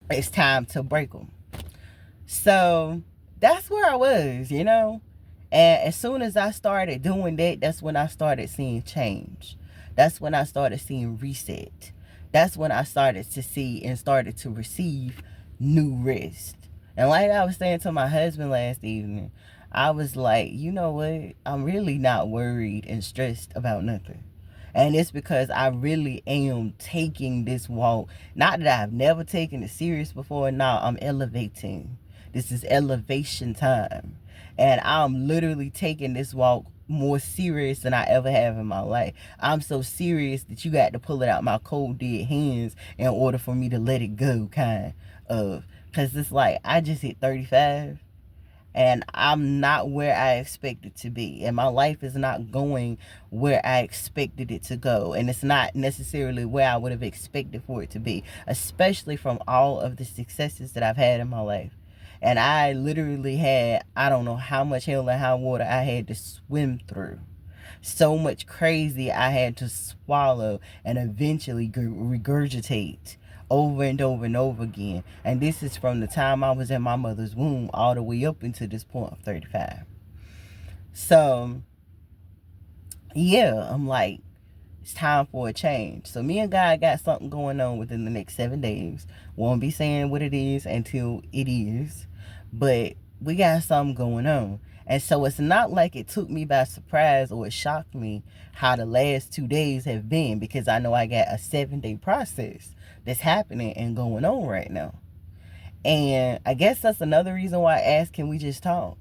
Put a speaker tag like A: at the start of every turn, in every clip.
A: it's time to break them. So that's where I was, you know. And as soon as I started doing that, that's when I started seeing change. That's when I started seeing reset. That's when I started to see and started to receive new rest. And like I was saying to my husband last evening, I was like, you know what? I'm really not worried and stressed about nothing. And it's because I really am taking this walk. Not that I've never taken it serious before. Now I'm elevating. This is elevation time. And I'm literally taking this walk more serious than I ever have in my life. I'm so serious that you got to pull it out my cold dead hands in order for me to let it go, kind of. Because it's like I just hit 35 and I'm not where I expected to be, and my life is not going where I expected it to go, and it's not necessarily where I would have expected for it to be, especially from all of the successes that I've had in my life. And I literally had, I don't know how much hell and high water I had to swim through, so much crazy I had to swallow and eventually regurgitate over and over and over again. And this is from the time I was in my mother's womb all the way up into this point of 35. So, yeah, I'm like, it's time for a change. So me and God got something going on within the next 7 days. Won't be saying what it is until it is. But we got something going on. And so it's not like it took me by surprise or it shocked me how the last 2 days have been, because I know I got a 7-day process that's happening and going on right now. And I guess that's another reason why I asked, can we just talk?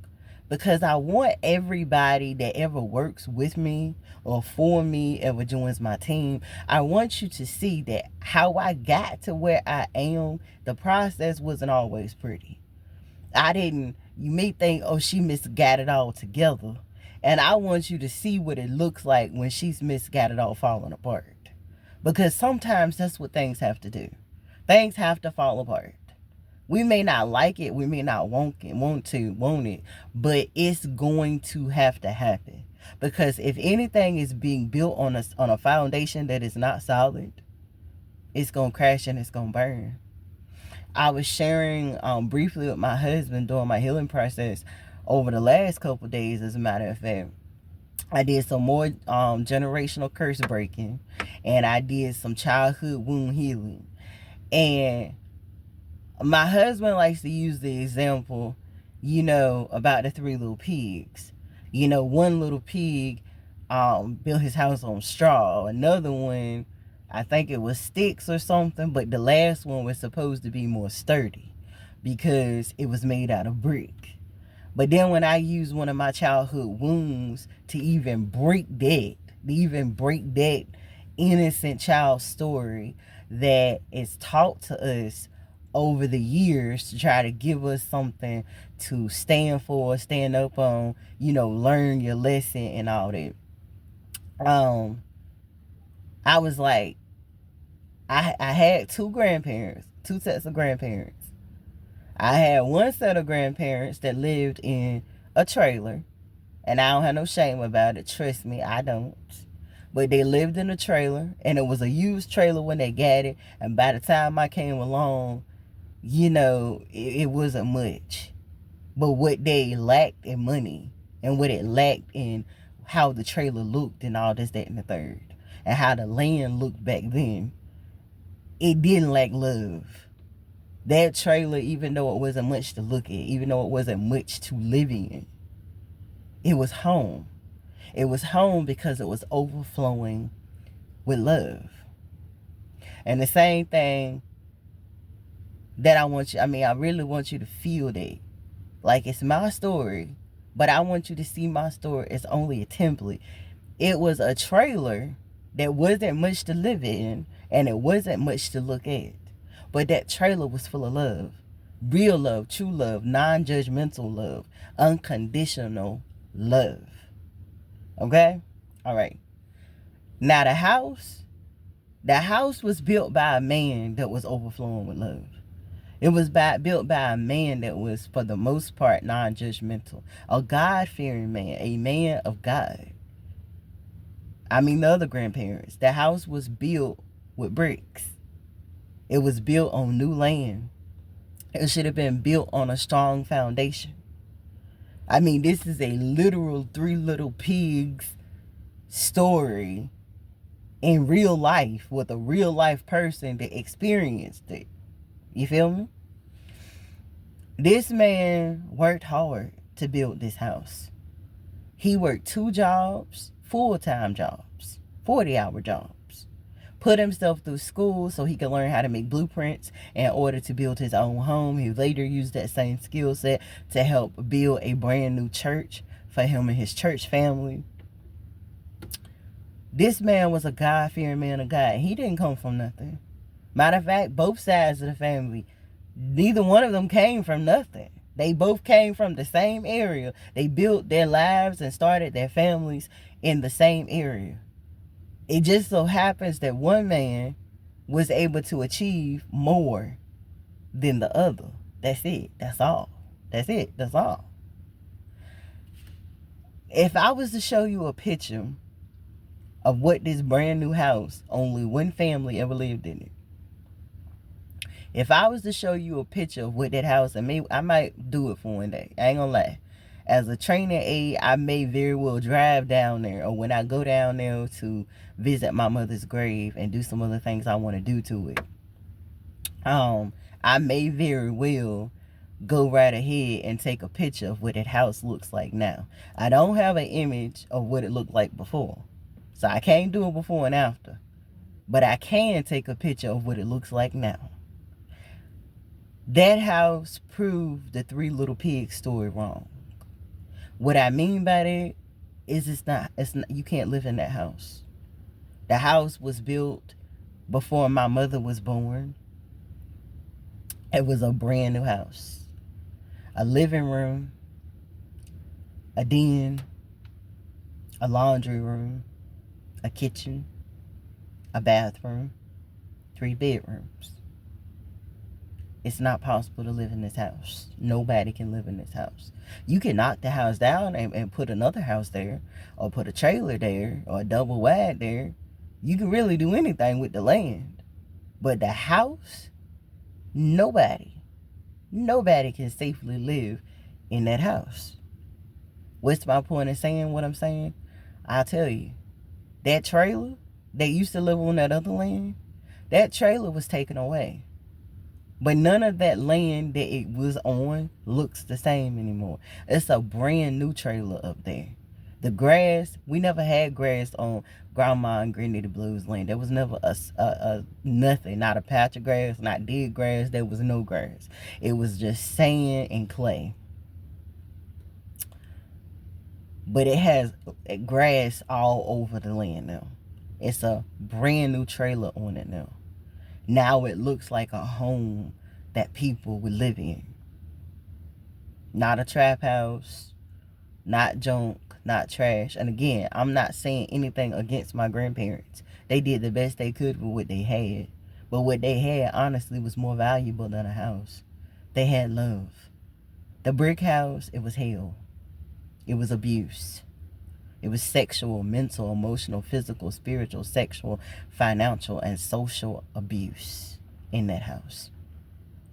A: Because I want everybody that ever works with me or for me, ever joins my team, I want you to see that how I got to where I am, the process wasn't always pretty. I didn't, you may think, oh, she misgot it all together. And I want you to see what it looks like when she's misgot it all falling apart. Because sometimes that's what things have to do. Things have to fall apart. We may not like it, we may not want it, but it's going to have to happen. Because if anything is being built on a foundation that is not solid, it's gonna crash and it's gonna burn. I was sharing briefly with my husband during my healing process over the last couple of days. As a matter of fact, I did some more generational curse breaking, and I did some childhood wound healing. And my husband likes to use the example, about the three little pigs. One little pig built his house on straw. Another one, I think it was sticks or something, but the last one was supposed to be more sturdy because it was made out of brick. But then when I used one of my childhood wounds to even break that innocent child story that is taught to us over the years to try to give us something to stand for, stand up on, learn your lesson and all that. I was like, I had two sets of grandparents. I had one set of grandparents that lived in a trailer, and I don't have no shame about it. Trust me, I don't. But they lived in a trailer, and it was a used trailer when they got it. And by the time I came along, it wasn't much. But what they lacked in money, and what it lacked in how the trailer looked, and all this, that, and the third, and how the land looked back then, it didn't lack love. That trailer, even though it wasn't much to look at, even though it wasn't much to live in, it was home. It was home because it was overflowing with love. And the same thing that I really want you to feel that. Like, it's my story, but I want you to see my story as only a template. It was a trailer that wasn't much to live in, and it wasn't much to look at. But that trailer was full of love. Real love, true love, non-judgmental love, unconditional love. Okay? All right. Now the house was built by a man that was overflowing with love. It was built by a man that was, for the most part, non-judgmental. A God-fearing man, a man of God. The other grandparents. The house was built with bricks. It was built on new land. It should have been built on a strong foundation. I mean, this is a literal Three Little Pigs story in real life with a real life person that experienced it. You feel me? This man worked hard to build this house. He worked 2 jobs, full-time jobs, 40-hour jobs. Put himself through school so he could learn how to make blueprints in order to build his own home. He later used that same skill set to help build a brand new church for him and his church family. This man was a God-fearing man of God. He didn't come from nothing. Matter of fact, both sides of the family, neither one of them came from nothing. They both came from the same area. They built their lives and started their families in the same area. It just so happens that one man was able to achieve more than the other. That's it. That's all. That's it. That's all. If I was to show you a picture of what this brand new house, only one family ever lived in it. If I was to show you a picture of what that house, and maybe I might do it for one day. I ain't gonna lie. As a training aid, I may very well drive down there, or when I go down there to visit my mother's grave and do some other things I want to do to it. I may very well go right ahead and take a picture of what that house looks like now. I don't have an image of what it looked like before, so I can't do it before and after. But I can take a picture of what it looks like now. That house proved the Three Little Pigs story wrong. What I mean by that is it's not, you can't live in that house. The house was built before my mother was born. It was a brand new house. A living room, a den, a laundry room, a kitchen, a bathroom, 3 bedrooms. It's not possible to live in this house. Nobody can live in this house. You can knock the house down and put another house there, or put a trailer there, or a double wide there. You can really do anything with the land. But the house, nobody can safely live in that house. What's my point in saying what I'm saying? I'll tell you. That trailer that used to live on that other land, that trailer was taken away. But none of that land that it was on looks the same anymore. It's a brand new trailer up there. The grass, we never had grass on Grandma and Granny the Blues land. There was never a nothing, not a patch of grass, not dead grass. There was no grass. It was just sand and clay. But it has grass all over the land now. It's a brand new trailer on it now. Now it looks like a home that people would live in. Not a trap house, not junk, not trash. And again, I'm not saying anything against my grandparents. They did the best they could with what they had. But what they had, honestly, was more valuable than a house. They had love. The brick house, it was hell. It was abuse. It was sexual, mental, emotional, physical, spiritual, sexual, financial, and social abuse in that house.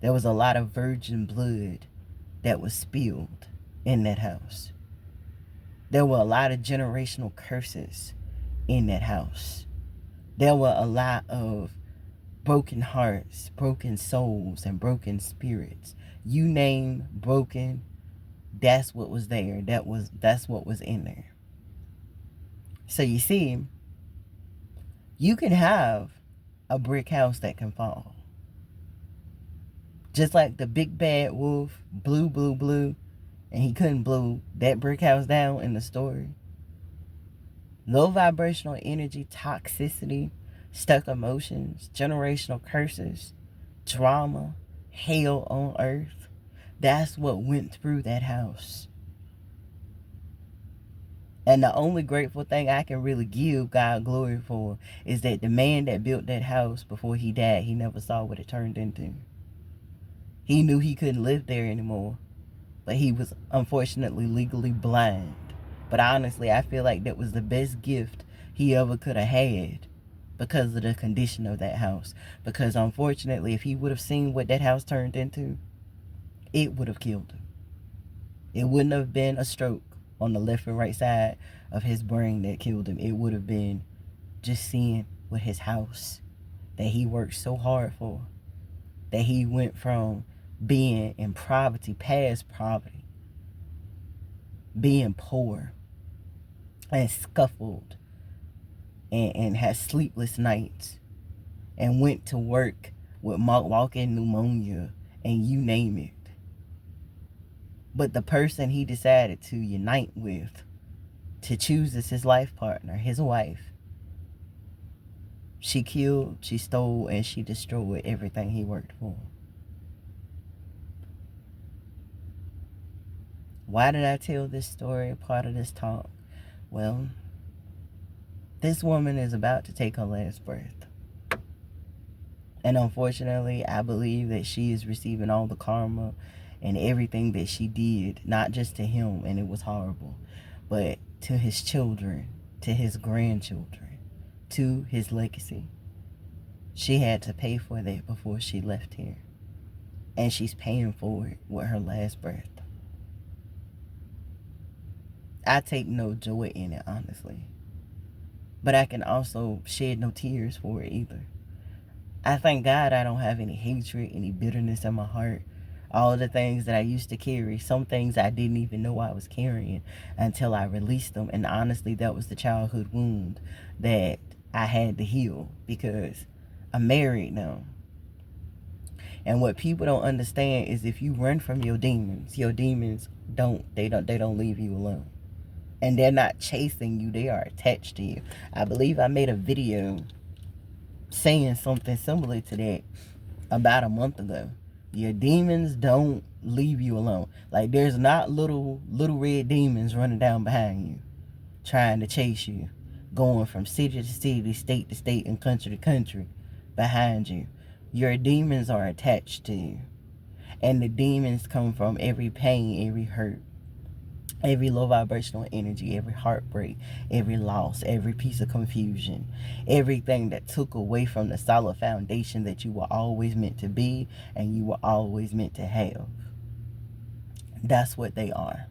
A: There was a lot of virgin blood that was spilled in that house. There were a lot of generational curses in that house. There were a lot of broken hearts, broken souls, and broken spirits. You name broken, that's what was there. That's what was in there. So you see, you can have a brick house that can fall. Just like the big bad wolf blew, and he couldn't blow that brick house down in the story. Low vibrational energy, toxicity, stuck emotions, generational curses, drama, hell on earth. That's what went through that house. And the only grateful thing I can really give God glory for is that the man that built that house before he died, he never saw what it turned into. He knew he couldn't live there anymore, but he was unfortunately legally blind. But honestly, I feel like that was the best gift he ever could have had because of the condition of that house. Because unfortunately, if he would have seen what that house turned into, it would have killed him. It wouldn't have been a stroke on the left and right side of his brain that killed him. It would have been just seeing with his house that he worked so hard for, that he went from being in poverty, past poverty, being poor and scuffled and had sleepless nights and went to work with walking pneumonia and you name it. But the person he decided to unite with, to choose as his life partner, his wife, she killed, she stole, and she destroyed everything he worked for. Why did I tell this story, part of this talk? Well, this woman is about to take her last breath. And unfortunately, I believe that she is receiving all the karma and everything that she did, not just to him, and it was horrible, but to his children, to his grandchildren, to his legacy. She had to pay for that before she left here. And she's paying for it with her last breath. I take no joy in it, honestly. But I can also shed no tears for it either. I thank God I don't have any hatred, any bitterness in my heart. All the things that I used to carry, some things I didn't even know I was carrying until I released them. And honestly, that was the childhood wound that I had to heal, because I'm married now. And what people don't understand is if you run from your demons don't leave you alone. And they're not chasing you, they are attached to you. I believe I made a video saying something similar to that about a month ago. Your demons don't leave you alone. Like, there's not little red demons running down behind you trying to chase you, going from city to city, state to state, and country to country behind you. Your demons are attached to you. And the demons come from every pain, every hurt, every low vibrational energy, every heartbreak, every loss, every piece of confusion, everything that took away from the solid foundation that you were always meant to be and you were always meant to have. That's what they are.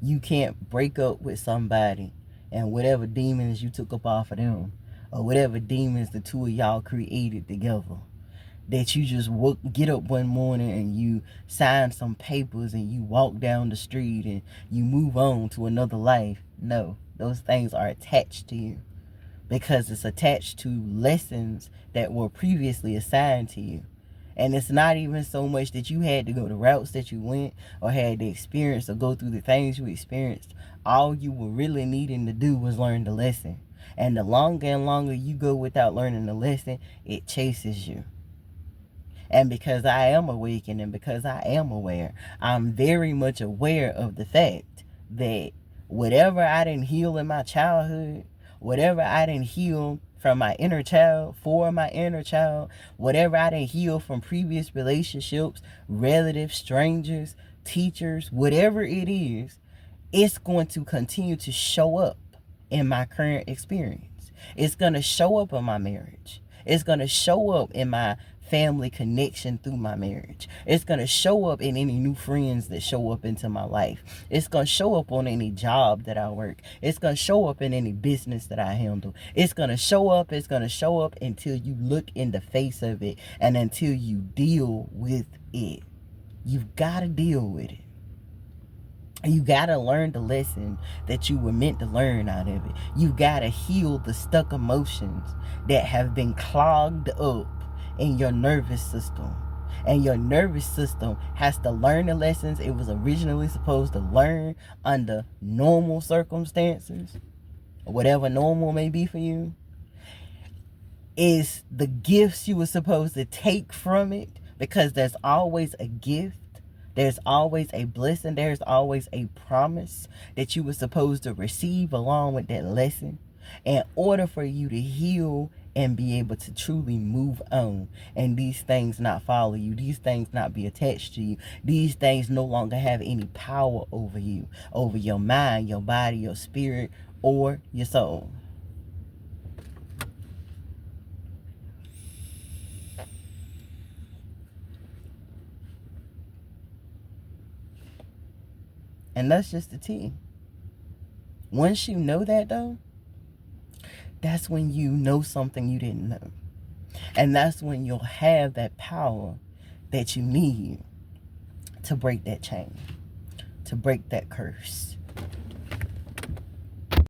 A: You can't break up with somebody and whatever demons you took up off of them, or whatever demons the two of y'all created together, that you just get up one morning and you sign some papers and you walk down the street and you move on to another life. No, those things are attached to you because it's attached to lessons that were previously assigned to you. And it's not even so much that you had to go the routes that you went or had to experience or go through the things you experienced. All you were really needing to do was learn the lesson. And the longer and longer you go without learning the lesson, it chases you. And because I am awakened and because I am aware, I'm very much aware of the fact that whatever I didn't heal in my childhood, whatever I didn't heal from my inner child, for my inner child, whatever I didn't heal from previous relationships, relatives, strangers, teachers, whatever it is, it's going to continue to show up in my current experience. It's going to show up in my marriage. It's going to show up in my family connection through my marriage. It's going to show up in any new friends that show up into my life. It's going to show up on any job that I work. It's going to show up in any business that I handle. It's going to show up until you look in the face of it and until you deal with it. You've got to deal with it. You got to learn the lesson that you were meant to learn out of it. You got to heal the stuck emotions that have been clogged up in your nervous system. And your nervous system has to learn the lessons it was originally supposed to learn under normal circumstances, whatever normal may be for you. Is the gifts you were supposed to take from it, because there's always a gift. There's always a blessing. There's always a promise that you were supposed to receive along with that lesson in order for you to heal and be able to truly move on, and these things not follow you, these things not be attached to you, these things no longer have any power over you, over your mind, your body, your spirit, or your soul. And that's just the tea. Once you know that, though, that's when you know something you didn't know. And that's when you'll have that power that you need to break that chain, to break that curse,